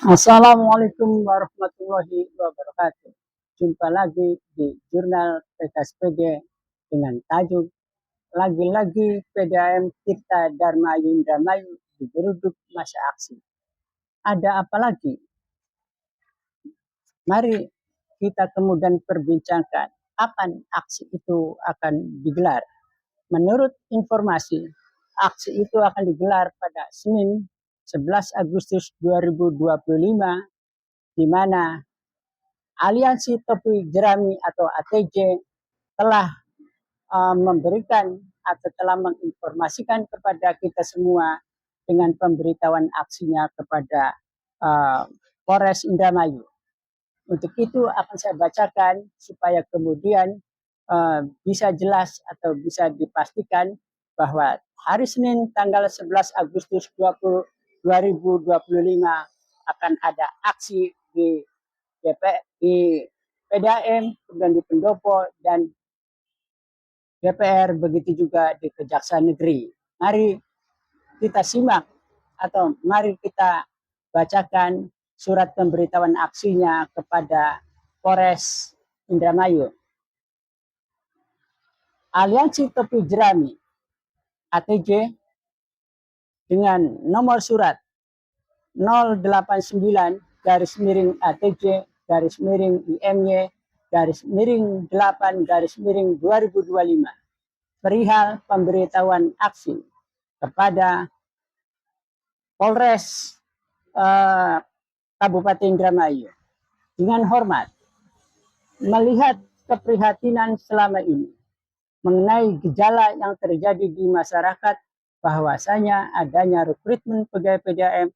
Assalamualaikum warahmatullahi wabarakatuh. Jumpa lagi di Jurnal PKSPD dengan tajuk Lagi-lagi PDAM Tirta Dharma Indramayu digeruduk masa aksi. Ada apa lagi? Mari kita kemudian perbincangkan kapan aksi itu akan digelar. Menurut informasi, aksi itu akan digelar pada Senin 11 Agustus 2025 di mana Aliansi Topi Jerami atau ATJ telah memberikan atau telah menginformasikan kepada kita semua dengan pemberitahuan aksinya kepada Polres Indramayu. Untuk itu akan saya bacakan supaya kemudian bisa jelas atau bisa dipastikan bahwa hari Senin tanggal 11 Agustus 2025 akan ada aksi di di PDAM, kemudian di Pendopo, dan DPR, begitu juga di Kejaksaan Negeri. Mari kita simak atau mari kita bacakan surat pemberitahuan aksinya kepada Polres Indramayu. Aliansi Topi Jerami ATJ dengan nomor surat 089-IMY-8-2025 perihal pemberitahuan aksi kepada Polres Kabupaten Indramayu. Dengan hormat, melihat keprihatinan selama ini mengenai gejala yang terjadi di masyarakat bahwasanya adanya rekrutmen pegawai PDAM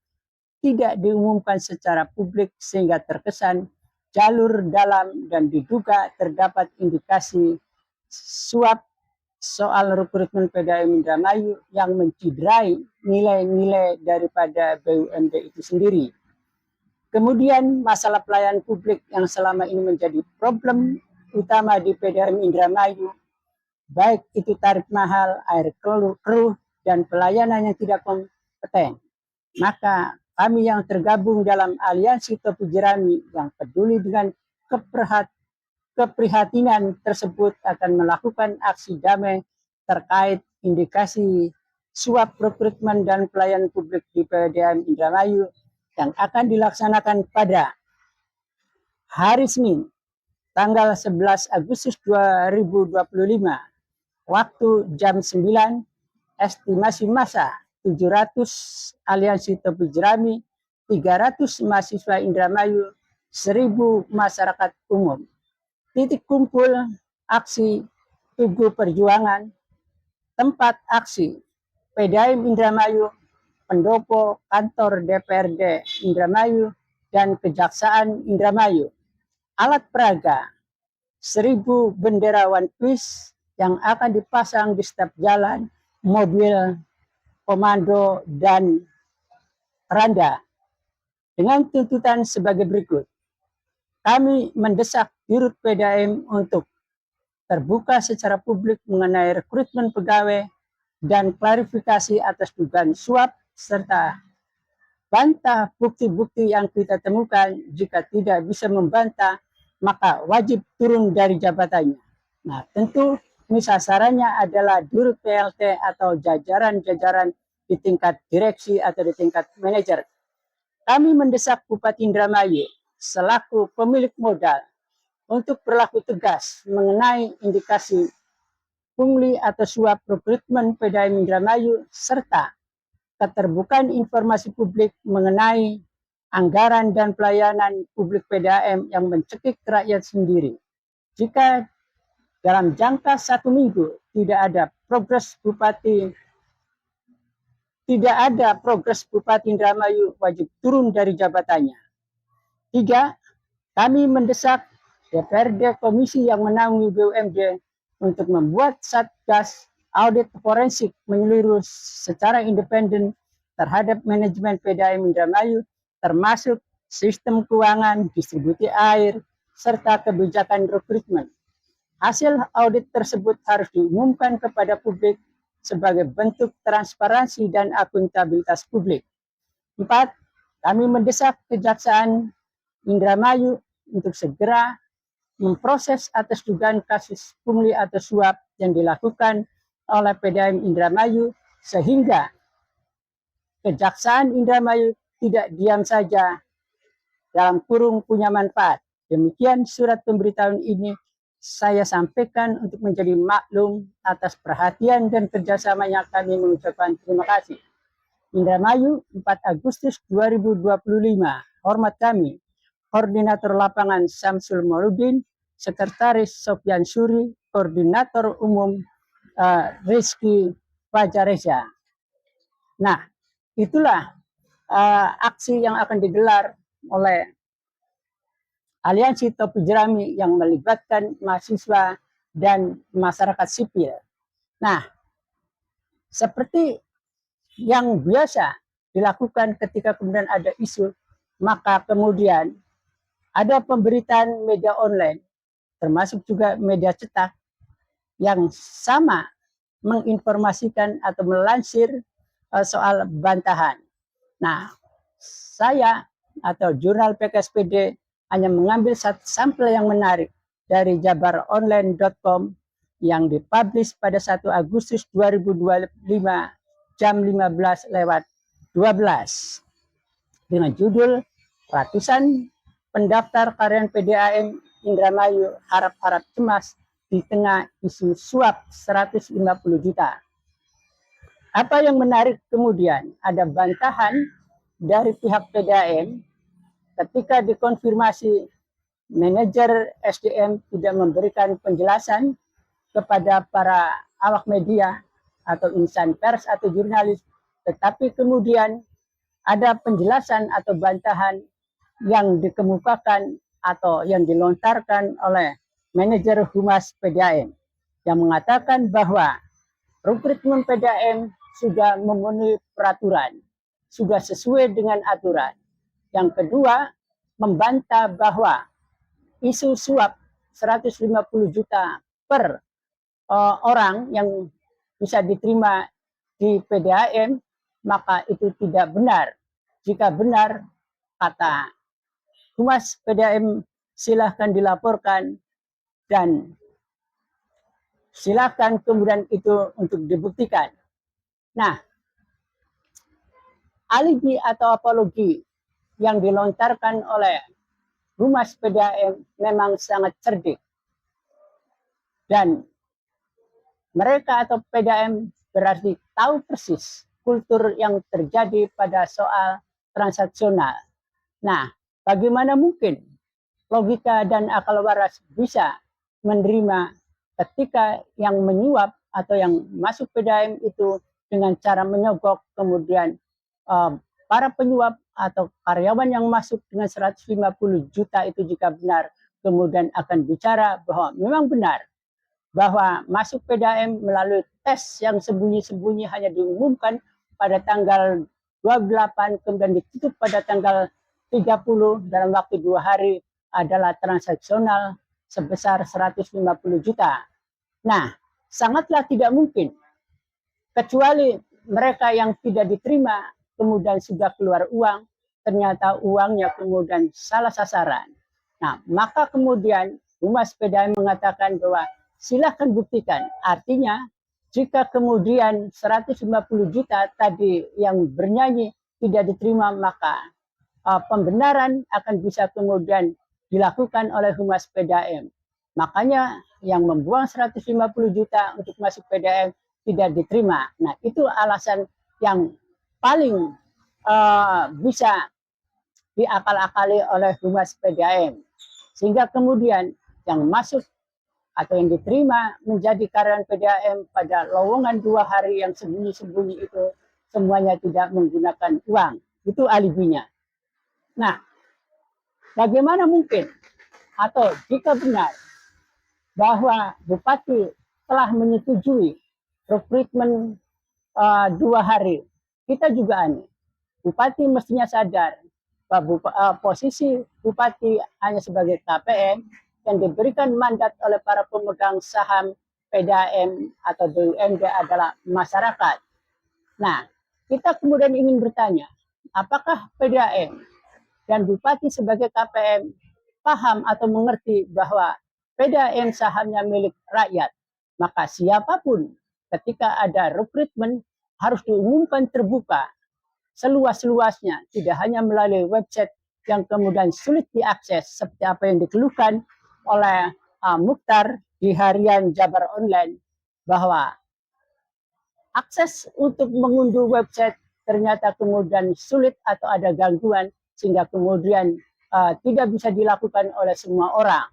tidak diumumkan secara publik sehingga terkesan jalur dalam dan diduga terdapat indikasi suap soal rekrutmen PDAM Indramayu yang menciderai nilai-nilai daripada BUMD itu sendiri. Kemudian masalah pelayanan publik yang selama ini menjadi problem utama di PDAM Indramayu, baik itu tarif mahal, air keruh, dan pelayanan yang tidak kompeten. Maka kami yang tergabung dalam Aliansi Topi Jerami yang peduli dengan keprihatinan tersebut akan melakukan aksi damai terkait indikasi suap rekrutmen dan pelayanan publik di PDAM Indramayu yang akan dilaksanakan pada hari Senin tanggal 11 Agustus 2025 waktu jam 9, estimasi massa 700 Aliansi Topi Jerami, 300 mahasiswa Indramayu, 1000 masyarakat umum. Titik kumpul aksi Tugu Perjuangan, tempat aksi PDAM Indramayu, Pendopo, kantor DPRD Indramayu, dan Kejaksaan Indramayu. Alat peraga 1000 bendera One Piece yang akan dipasang di setiap jalan, mobil komando, dan randa. Dengan tuntutan sebagai berikut. Kami mendesak Dirut PDAM untuk terbuka secara publik mengenai rekrutmen pegawai dan klarifikasi atas dugaan suap serta bantah bukti-bukti yang kita temukan. Jika tidak bisa membantah, maka wajib turun dari jabatannya. Nah, tentu ini sasarannya adalah Dirut PLT atau jajaran-jajaran di tingkat direksi atau di tingkat manajer. Kami mendesak Bupati Indramayu selaku pemilik modal untuk berlaku tegas mengenai indikasi pungli atau suap rekrutmen PDAM Indramayu serta keterbukaan informasi publik mengenai anggaran dan pelayanan publik PDAM yang mencekik rakyat sendiri. Jika dalam jangka 1 minggu tidak ada progres Bupati Indramayu wajib turun dari jabatannya. 3. Kami mendesak DPRD Komisi yang menaungi BUMD untuk membuat satgas audit forensik menyeluruh secara independen terhadap manajemen PDAM Indramayu, termasuk sistem keuangan, distribusi air, serta kebijakan rekrutmen. Hasil audit tersebut harus diumumkan kepada publik sebagai bentuk transparansi dan akuntabilitas publik. 4. Kami mendesak Kejaksaan Indramayu untuk segera memproses atas dugaan kasus pungli atau suap yang dilakukan oleh PDAM Indramayu, sehingga Kejaksaan Indramayu tidak diam saja dalam kurung punya manfaat. Demikian surat pemberitahuan ini saya sampaikan untuk menjadi maklum atas perhatian dan kerjasamanya. Kami mengucapkan terima kasih. Indramayu, 4 Agustus 2025. Hormat kami, Koordinator Lapangan Samsul Mauludin, Sekretaris Sofyan Suri, Koordinator Umum Rizky Fajareza. Nah, itulah aksi yang akan digelar oleh Aliansi Topi Jerami yang melibatkan mahasiswa dan masyarakat sipil. Nah, seperti yang biasa dilakukan ketika kemudian ada isu, maka kemudian ada pemberitaan media online, termasuk juga media cetak, yang sama menginformasikan atau melansir soal bantahan. Nah, saya atau jurnal PKSPD hanya mengambil satu sampel yang menarik dari jabaronline.com yang dipublish pada 1 Agustus 2025 jam 15:12 dengan judul "Ratusan pendaftar karyawan PDAM Indramayu harap-harap cemas di tengah isu suap 150 juta. Apa yang menarik kemudian, ada bantahan dari pihak PDAM ketika dikonfirmasi manajer SDM tidak memberikan penjelasan kepada para awak media atau insan pers atau jurnalis, tetapi kemudian ada penjelasan atau bantahan yang dikemukakan atau yang dilontarkan oleh manajer Humas PDAM yang mengatakan bahwa rekrutmen PDAM sudah memenuhi peraturan, sudah sesuai dengan aturan. Yang kedua, membantah bahwa isu suap 150 juta per orang yang bisa diterima di PDAM, maka itu tidak benar. Jika benar, kata Humas PDAM, silahkan dilaporkan dan silahkan kemudian itu untuk dibuktikan. Nah, alibi atau apologi yang dilontarkan oleh Humas PDAM memang sangat cerdik. Dan mereka atau PDAM berarti tahu persis kultur yang terjadi pada soal transaksional. Nah, bagaimana mungkin logika dan akal waras bisa menerima ketika yang menyuap atau yang masuk PDAM itu dengan cara menyogok, kemudian para penyuap atau karyawan yang masuk dengan 150 juta itu jika benar, kemudian akan bicara bahwa memang benar bahwa masuk PDAM melalui tes yang sembunyi-sembunyi hanya diumumkan pada tanggal 28, kemudian ditutup pada tanggal 30 dalam waktu 2 hari adalah transaksional sebesar 150 juta. Nah, sangatlah tidak mungkin, kecuali mereka yang tidak diterima kemudian sudah keluar uang, ternyata uangnya kemudian salah sasaran. Nah, maka kemudian Humas PDAM mengatakan bahwa silahkan buktikan. Artinya, jika kemudian 150 juta tadi yang bernyanyi tidak diterima, maka pembenaran akan bisa kemudian dilakukan oleh Humas PDAM. Makanya yang membuang 150 juta untuk masuk PDAM tidak diterima. Nah, itu alasan yang paling bisa diakal-akali oleh Humas PDAM. Sehingga kemudian yang masuk atau yang diterima menjadi karyawan PDAM pada lowongan 2 hari yang sembunyi-sembunyi itu semuanya tidak menggunakan uang. Itu alibinya. Nah, bagaimana mungkin atau jika benar bahwa Bupati telah menyetujui rekrutmen 2 hari, kita juga aneh. Bupati mestinya sadar bahwa posisi Bupati hanya sebagai KPM yang diberikan mandat oleh para pemegang saham PDAM atau BUMD adalah masyarakat. Nah, kita kemudian ingin bertanya, apakah PDAM dan Bupati sebagai KPM paham atau mengerti bahwa PDAM sahamnya milik rakyat? Maka siapapun ketika ada rekrutmen harus diumumkan terbuka seluas-luasnya, tidak hanya melalui website yang kemudian sulit diakses seperti apa yang dikeluhkan oleh Mukhtar di harian Jabar Online, bahwa akses untuk mengunduh website ternyata kemudian sulit atau ada gangguan sehingga kemudian tidak bisa dilakukan oleh semua orang.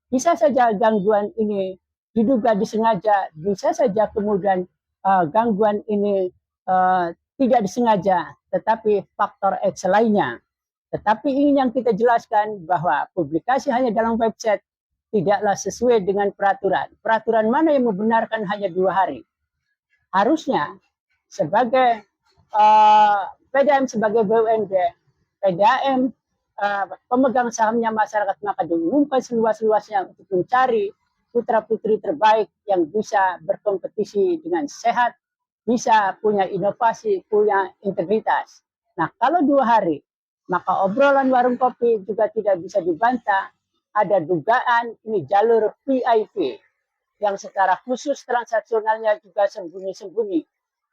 Bisa saja gangguan ini diduga disengaja, bisa saja kemudian gangguan ini tidak disengaja, tetapi faktor X lainnya. Tetapi ini yang kita jelaskan bahwa publikasi hanya dalam website tidaklah sesuai dengan peraturan. Peraturan mana yang membenarkan hanya 2 hari? Harusnya sebagai PDAM sebagai BUMD, PDAM pemegang sahamnya masyarakat, maka diumumkan seluas-luasnya untuk mencari putra-putri terbaik yang bisa berkompetisi dengan sehat, bisa punya inovasi, punya integritas. Nah, kalau 2 hari, maka obrolan warung kopi juga tidak bisa dibantah. Ada dugaan ini jalur VIP yang secara khusus transaksionalnya juga sembunyi-sembunyi.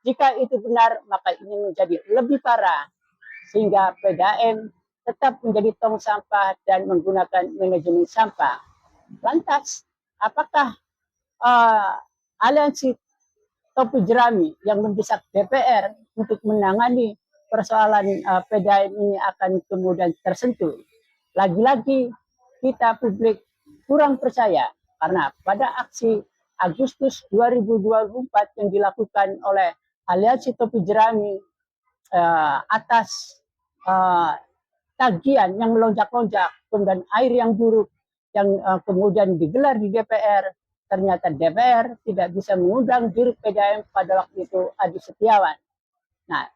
Jika itu benar, maka ini menjadi lebih parah, sehingga PDAM tetap menjadi tong sampah dan menggunakan manajemen sampah. Lantas, apakah aliansi topi jerami yang mendesak DPR untuk menangani persoalan PDAM ini akan kemudian tersentuh? Lagi-lagi kita publik kurang percaya karena pada aksi Agustus 2024 yang dilakukan oleh aliansi topi jerami atas tagihan yang melonjak-lonjak, kemudian air yang buruk yang kemudian digelar di DPR, ternyata DPR tidak bisa mengundang Dirut PDAM pada waktu itu Adi Setiawan. Nah,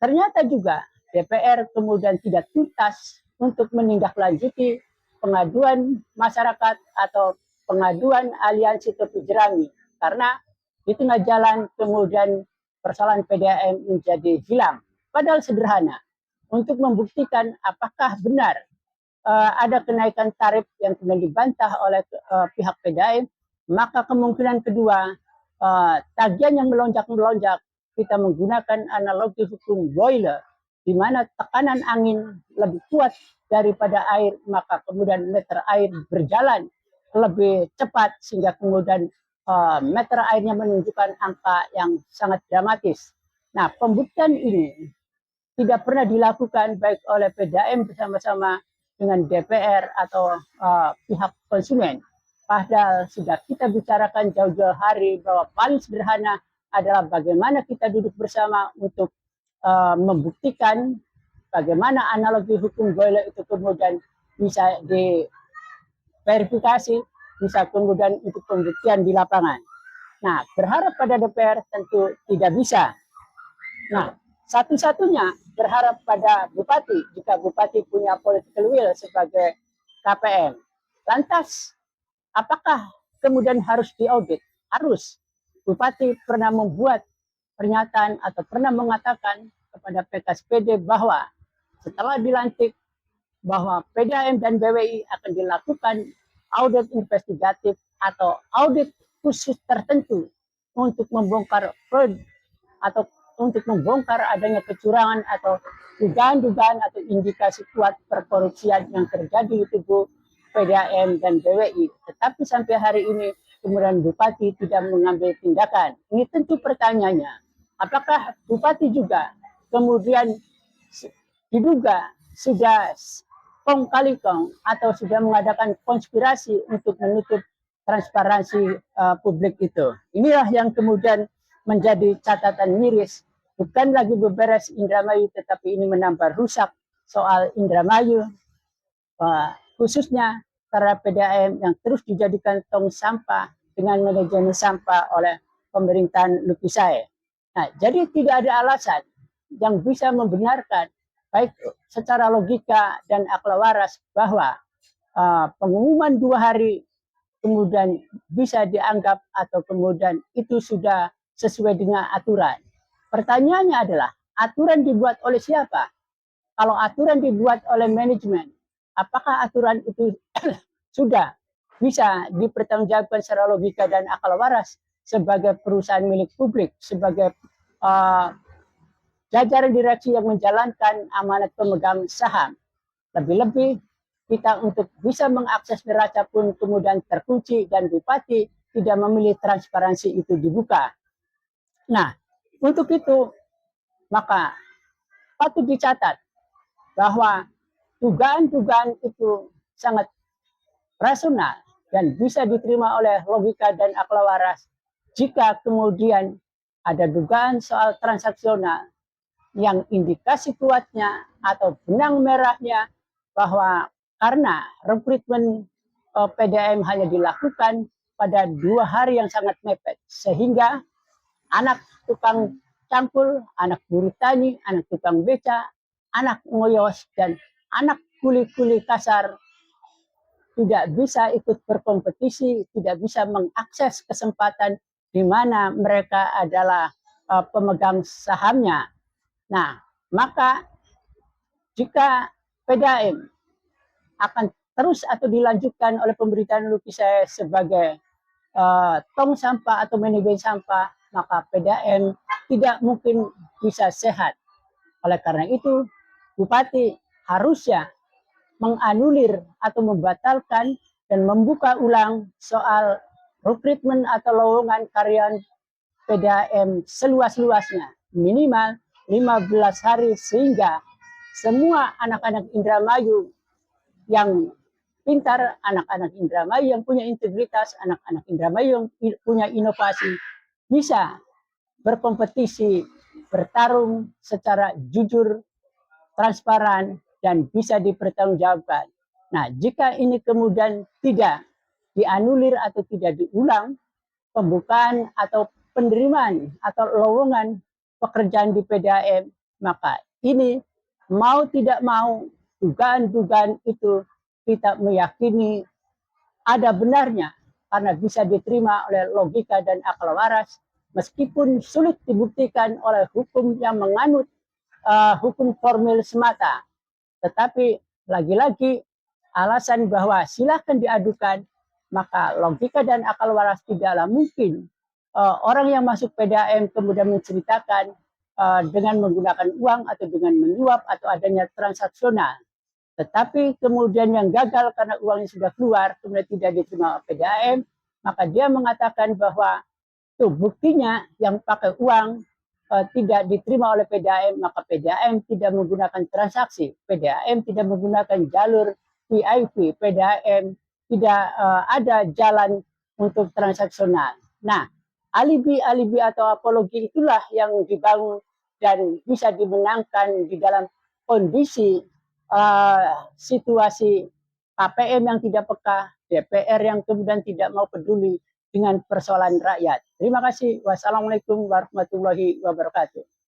ternyata juga DPR kemudian tidak tuntas untuk menindaklanjuti pengaduan masyarakat atau pengaduan aliansi topi jerami, karena di tengah jalan kemudian persoalan PDAM menjadi hilang. Padahal sederhana, untuk membuktikan apakah benar ada kenaikan tarif yang kemudian dibantah oleh pihak PDAM, maka kemungkinan kedua, tagihan yang melonjak-melonjak, kita menggunakan analogi hukum boiler, di mana tekanan angin lebih kuat daripada air, maka kemudian meter air berjalan lebih cepat, sehingga kemudian meter airnya menunjukkan angka yang sangat dramatis. Nah, pembuktian ini tidak pernah dilakukan baik oleh PDAM bersama-sama dengan DPR atau pihak konsumen. Padahal sudah kita bicarakan jauh-jauh hari bahwa paling sederhana adalah bagaimana kita duduk bersama untuk membuktikan bagaimana analogi hukum boiler itu kemudian bisa diverifikasi, bisa kemudian untuk pembuktian di lapangan. Nah, berharap pada DPR tentu tidak bisa. Nah, satu-satunya berharap pada Bupati, jika Bupati punya political will sebagai KPM. Lantas, apakah kemudian harus diaudit? Harus. Bupati pernah membuat pernyataan atau pernah mengatakan kepada PKSPD bahwa setelah dilantik, bahwa PDAM dan BWI akan dilakukan audit investigatif atau audit khusus tertentu untuk membongkar fraud atau untuk membongkar adanya kecurangan atau dugaan-dugaan atau indikasi kuat perkorupsian yang terjadi di tubuh PDAM dan BWI. Tetapi sampai hari ini kemudian Bupati tidak mengambil tindakan. Ini tentu pertanyaannya, apakah Bupati juga kemudian diduga sudah kong kali kong atau sudah mengadakan konspirasi untuk menutup transparansi publik itu. Inilah yang kemudian menjadi catatan miris. Bukan lagi beberes Indramayu, tetapi ini menambah rusak soal Indramayu, khususnya terhadap PDAM yang terus dijadikan tong sampah dengan manajemen sampah oleh pemerintahan Lukisai. Nah, jadi tidak ada alasan yang bisa membenarkan baik secara logika dan akal waras bahwa pengumuman 2 hari kemudian bisa dianggap atau kemudian itu sudah sesuai dengan aturan. Pertanyaannya adalah, aturan dibuat oleh siapa? kalau aturan dibuat oleh manajemen, apakah aturan itu sudah bisa dipertanggungjawabkan secara logika dan akal waras sebagai perusahaan milik publik, sebagai jajaran direksi yang menjalankan amanat pemegang saham. Lebih-lebih kita untuk bisa mengakses neraca pun kemudian terkunci dan bupati tidak memilih transparansi itu dibuka. Nah, untuk itu maka patut dicatat bahwa dugaan-dugaan itu sangat rasional dan bisa diterima oleh logika dan akal waras jika kemudian ada dugaan soal transaksional yang indikasi kuatnya atau benang merahnya bahwa karena rekrutmen PDAM hanya dilakukan pada 2 hari yang sangat mepet sehingga anak tukang cangkul, anak buruh tani, anak tukang beca, anak ngoyos, dan anak kuli-kuli kasar tidak bisa ikut berkompetisi, tidak bisa mengakses kesempatan di mana mereka adalah pemegang sahamnya. Nah, maka jika PDAM akan terus atau dilanjutkan oleh pemberitaan Luki saya sebagai tong sampah atau manajemen sampah, maka PDAM tidak mungkin bisa sehat. Oleh karena itu, Bupati harusnya menganulir atau membatalkan dan membuka ulang soal rekrutmen atau lowongan karyawan PDAM seluas-luasnya, minimal 15 hari sehingga semua anak-anak Indramayu yang pintar, anak-anak Indramayu yang punya integritas, anak-anak Indramayu yang punya inovasi bisa berkompetisi, bertarung secara jujur, transparan, dan bisa dipertanggungjawabkan. Nah, jika ini kemudian tidak dianulir atau tidak diulang, pembukaan atau penerimaan atau lowongan pekerjaan di PDAM, maka ini mau tidak mau dugaan-dugaan itu kita meyakini ada benarnya karena bisa diterima oleh logika dan akal waras meskipun sulit dibuktikan oleh hukum yang menganut hukum formil semata. Tetapi lagi-lagi alasan bahwa silakan diadukan, maka logika dan akal waras tidaklah mungkin orang yang masuk PDAM kemudian menceritakan dengan menggunakan uang atau dengan menyuap atau adanya transaksional. Tetapi kemudian yang gagal karena uangnya sudah keluar, kemudian tidak diterima PDAM, maka dia mengatakan bahwa tuh buktinya yang pakai uang tidak diterima oleh PDAM, maka PDAM tidak menggunakan transaksi, PDAM tidak menggunakan jalur VIP, PDAM tidak ada jalan untuk transaksional. Nah, alibi-alibi atau apologi itulah yang dibangun dan bisa dimenangkan di dalam kondisi situasi KPM yang tidak peka, DPR yang kemudian tidak mau peduli dengan persoalan rakyat. Terima kasih. Wassalamualaikum warahmatullahi wabarakatuh.